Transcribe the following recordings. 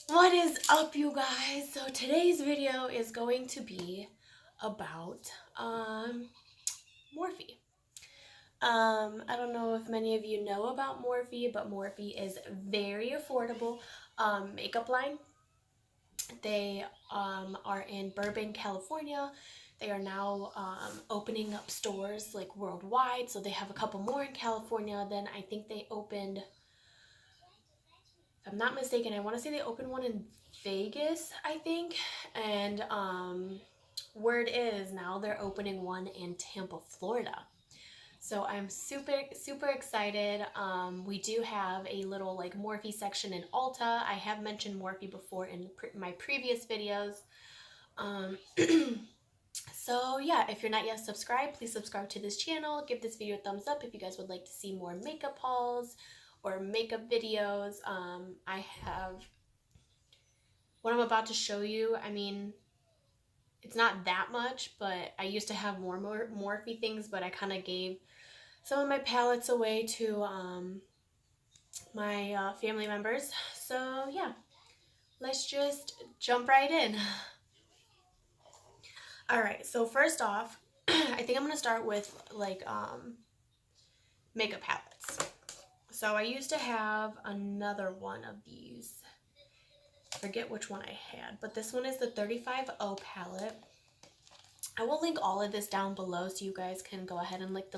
What is up, you guys? So today's video is going to be about Morphe. I don't know if many of you know about Morphe, but Morphe is very affordable makeup line. They are in Burbank, California. They are now opening up stores like worldwide. So they have a couple more in California. Then I think they opened, if I'm not mistaken, I want to say they opened one in Vegas, I think. And word is now they're opening one in Tampa, Florida. So I'm super excited. We do have a little like Morphe section in Ulta. I have mentioned Morphe before in my previous videos. So yeah, if you're not yet subscribed, please subscribe to this channel. Give this video a thumbs up if you guys would like to see more makeup hauls or makeup videos. I have what I'm about to show you. I mean, it's not that much, but I used to have more Morphe things, but I kind of gave some of my palettes away to my family members. So yeah, let's just jump right in. All right, so first off, I think I'm gonna start with like makeup palettes. So I used to have another one of these. I forget which one I had, but this one is the 35O palette. I will link all of this down below so you guys can go ahead and click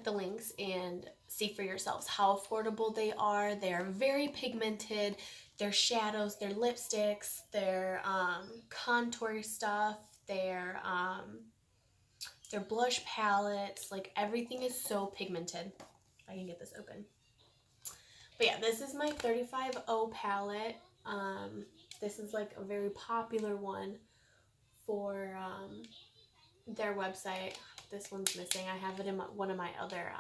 the links and see for yourselves how affordable they are. They are very pigmented. Their shadows, their lipsticks, their contour stuff, their blush palettes, like everything is so pigmented. If I can get this open. But yeah, this is my 35O palette. This is like a very popular one for their website. This one's missing. I have it in one of my other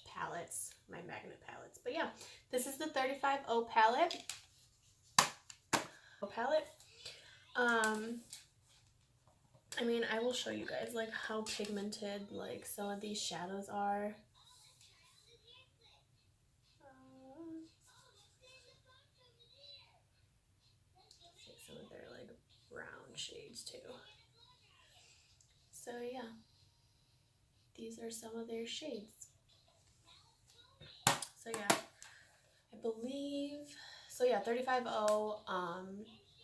palettes, my magnet palettes. But yeah, this is the 35O palette. I mean, I will show you guys like how pigmented like some of these shadows are. Some of their like brown shades too. So yeah, these are some of their shades. So yeah, I believe, so yeah, 35O,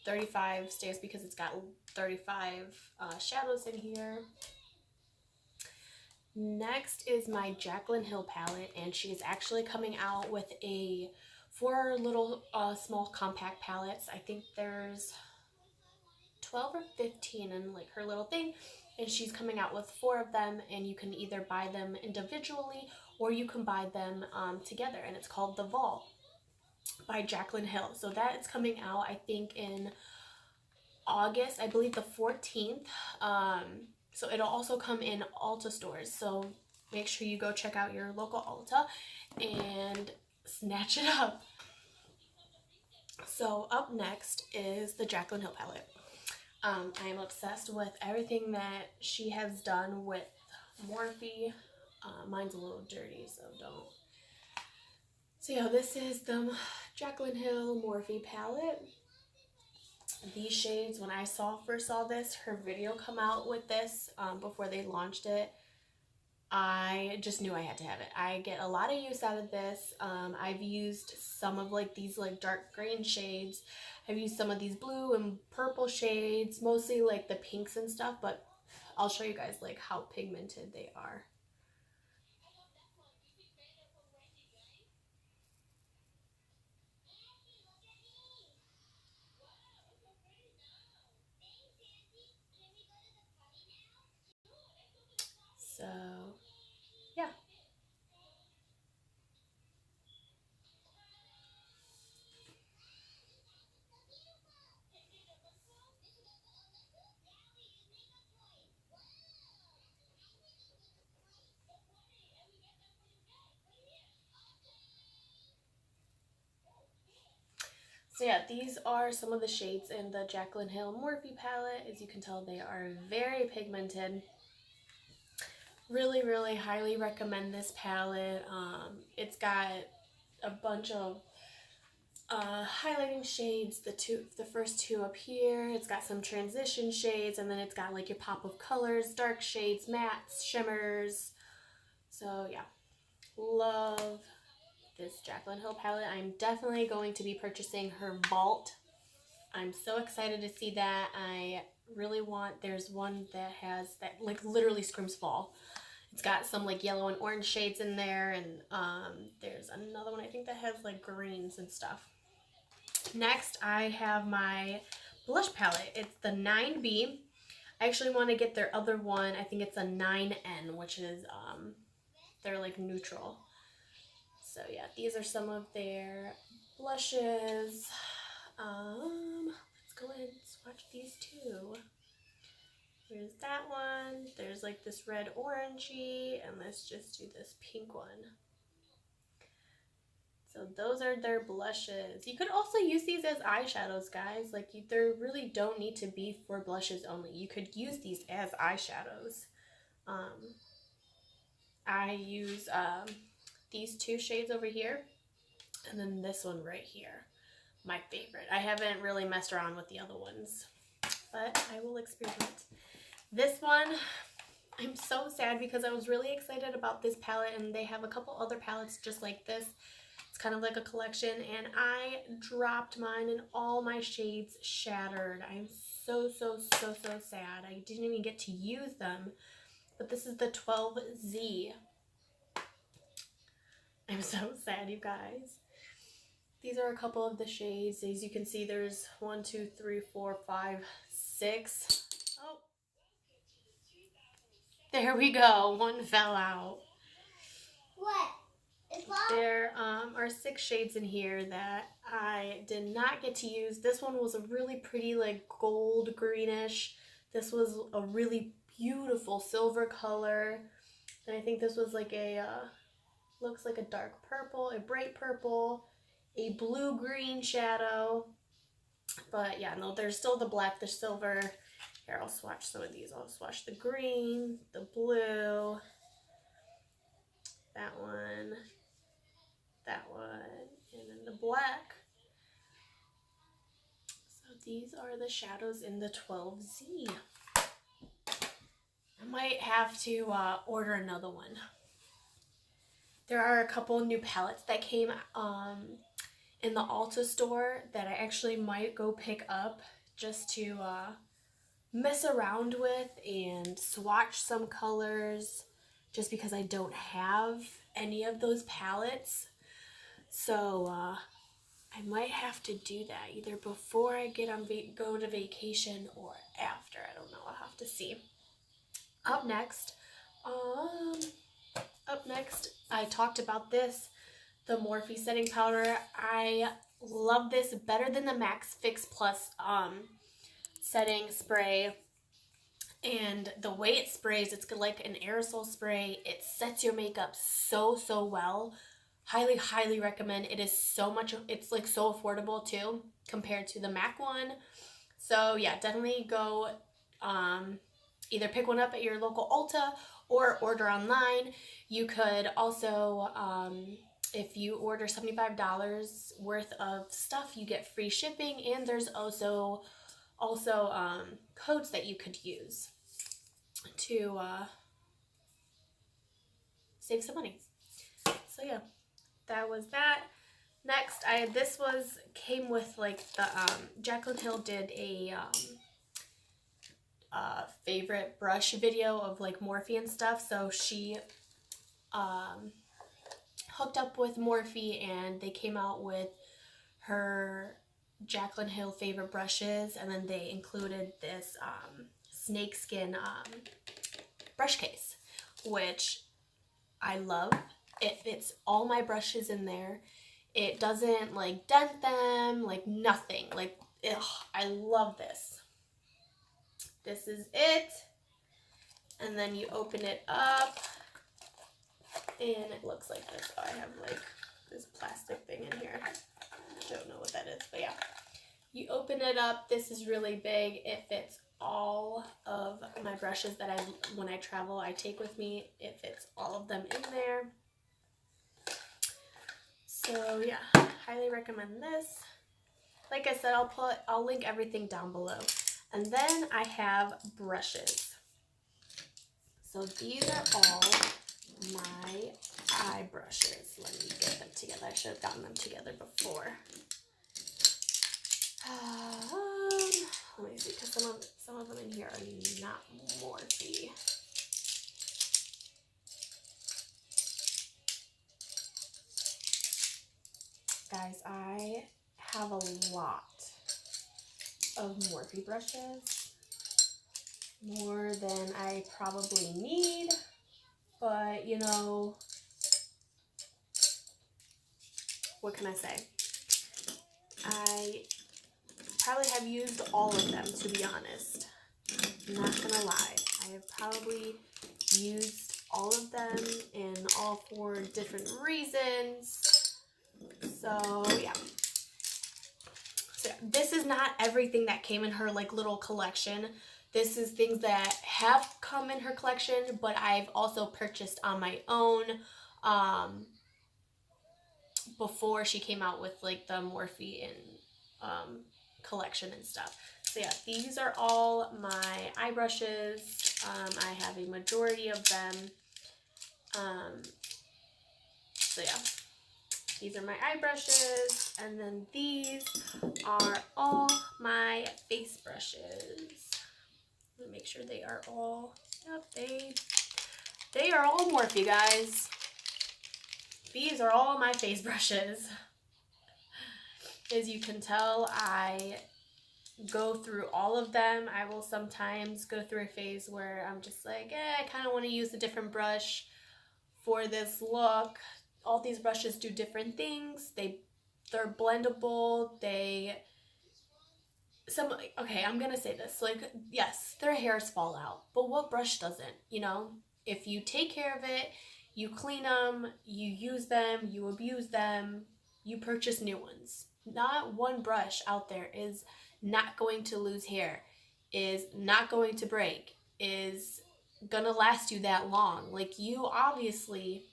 35 stays because it's got 35 shadows in here. Next is my Jaclyn Hill palette, and she is actually coming out with a 4 little small compact palettes. I think there's 12 or 15 in like her little thing, and she's coming out with 4 of them, and you can either buy them individually or you can buy them together, and it's called The Vault by Jaclyn Hill. So that is coming out, I think, in August, I believe the 14th. So it'll also come in Ulta stores. So make sure you go check out your local Ulta and snatch it up. So up next is the Jaclyn Hill palette. I am obsessed with everything that she has done with Morphe. Mine's a little dirty, so don't. So yeah, this is the Jaclyn Hill Morphe palette. These shades, when I first saw this, her video come out with this before they launched it, I just knew I had to have it. I get a lot of use out of this. I've used some of like these like dark green shades. I've used some of these blue and purple shades, mostly like the pinks and stuff, but I'll show you guys like how pigmented they are. So yeah. So yeah, these are some of the shades in the Jaclyn Hill Morphe palette. As you can tell, they are very pigmented. Really highly recommend this palette. It's got a bunch of highlighting shades, the first two up here. It's got some transition shades, and then it's got like your pop of colors, dark shades, mattes, shimmers. So yeah, love this Jaclyn Hill palette. I'm definitely going to be purchasing her Vault. I'm so excited to see that. I really want, there's one that has, that like literally screams fall. It's got some like yellow and orange shades in there, and there's another one I think that has like greens and stuff. Next, I have my blush palette. It's the 9B. I actually want to get their other one. I think it's a 9N, which is, they're like neutral. So yeah, these are some of their blushes. Let's go ahead and swatch these two. There's that one. There's like this red orangey, and let's just do this pink one. So those are their blushes. You could also use these as eyeshadows, guys. Like, they really don't need to be for blushes only. You could use these as eyeshadows. I use these two shades over here, and then this one right here. My favorite. I haven't really messed around with the other ones, but I will experiment. This one, I'm so sad because I was really excited about this palette, and they have a couple other palettes just like this. It's kind of like a collection, and I dropped mine and all my shades shattered. I'm so sad. I didn't even get to use them, but this is the 12Z. I'm so sad, you guys. These are a couple of the shades. As you can see, there's 1, 2, 3, 4, 5, 6. Oh, there we go. One fell out. What? There are 6 shades in here that I did not get to use. This one was a really pretty like gold greenish. This was a really beautiful silver color. And I think this was like a, looks like a dark purple, a bright purple, a blue-green shadow. But yeah, no, there's still the black, the silver. Here, I'll swatch some of these. I'll swatch the green, the blue, that one, and then the black. So these are the shadows in the 12Z. I might have to order another one. There are a couple new palettes that came in the Ulta store that I actually might go pick up just to mess around with and swatch some colors, just because I don't have any of those palettes. So I might have to do that either before I go to vacation or after. I don't know. I'll have to see. Up next, I talked about this, the Morphe setting powder. I love this better than the Max Fix Plus setting spray. And the way it sprays, it's like an aerosol spray. It sets your makeup so well. Highly recommend. It is so much, it's like so affordable too compared to the MAC one. So yeah, definitely go either pick one up at your local Ulta or order online. You could also, if you order $75 worth of stuff, you get free shipping, and there's also codes that you could use to save some money. So yeah, that was that. Next, came with like the Jaclyn Hill did a favorite brush video of like Morphe and stuff. So she hooked up with Morphe, and they came out with her Jaclyn Hill favorite brushes, and then they included this snakeskin brush case, which I love. It fits all my brushes in there. It doesn't like dent them, like nothing. Like, ugh, I love this. This is it. And then you open it up, and it looks like this. Oh, I have like this plastic thing in here. I don't know what that is, but yeah. You open it up. This is really big. It fits all of my brushes that when I travel, I take with me. It fits all of them in there. So yeah, highly recommend this. Like I said, I'll link everything down below. And then I have brushes. So these are all my eye brushes. Let me get them together. I should have gotten them together before. Let me see, because some of them in here are not Morphe. Guys, I have a lot of Morphe brushes, more than I probably need, but you know, what can I say? I probably have used all of them, to be honest. I'm not gonna lie. I have probably used all of them in all for different reasons. So yeah. So this is not everything that came in her like little collection. This is things that have come in her collection, but I've also purchased on my own before she came out with like the Morphe and collection and stuff. So yeah, these are all my eye brushes. I have a majority of them. So yeah, these are my eye brushes, and then these are all my face brushes. Let me make sure they are all, yep, they are all Morphe, guys. These are all my face brushes. As you can tell, I go through all of them. I will sometimes go through a phase where I'm just like, I kind of want to use a different brush for this look. All these brushes do different things. They're blendable. Okay, I'm gonna say this. Like, yes, their hairs fall out, but what brush doesn't? You know, if you take care of it, you clean them, you use them, you abuse them, you purchase new ones. Not one brush out there is not going to lose hair, is not going to break, is gonna last you that long. Like, you obviously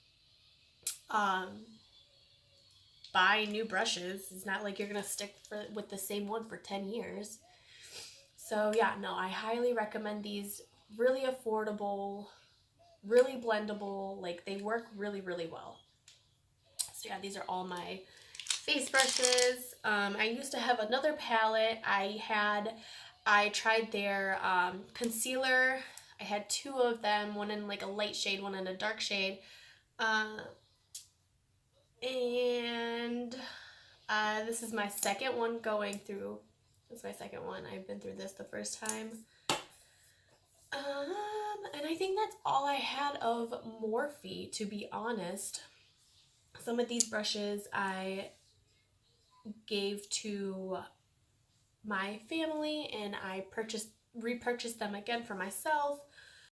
buy new brushes. It's not like you're gonna stick with the same one for 10 years. So yeah, no, I highly recommend these. Really affordable, really blendable, like they work really, really well. So yeah, these are all my face brushes. I used to have another palette. I tried their concealer. I had two of them, one in like a light shade, one in a dark shade. And this is my second one going through. This is my second one. I've been through this the first time. And I think that's all I had of Morphe, to be honest. Some of these brushes I gave to my family, and I repurchased them again for myself.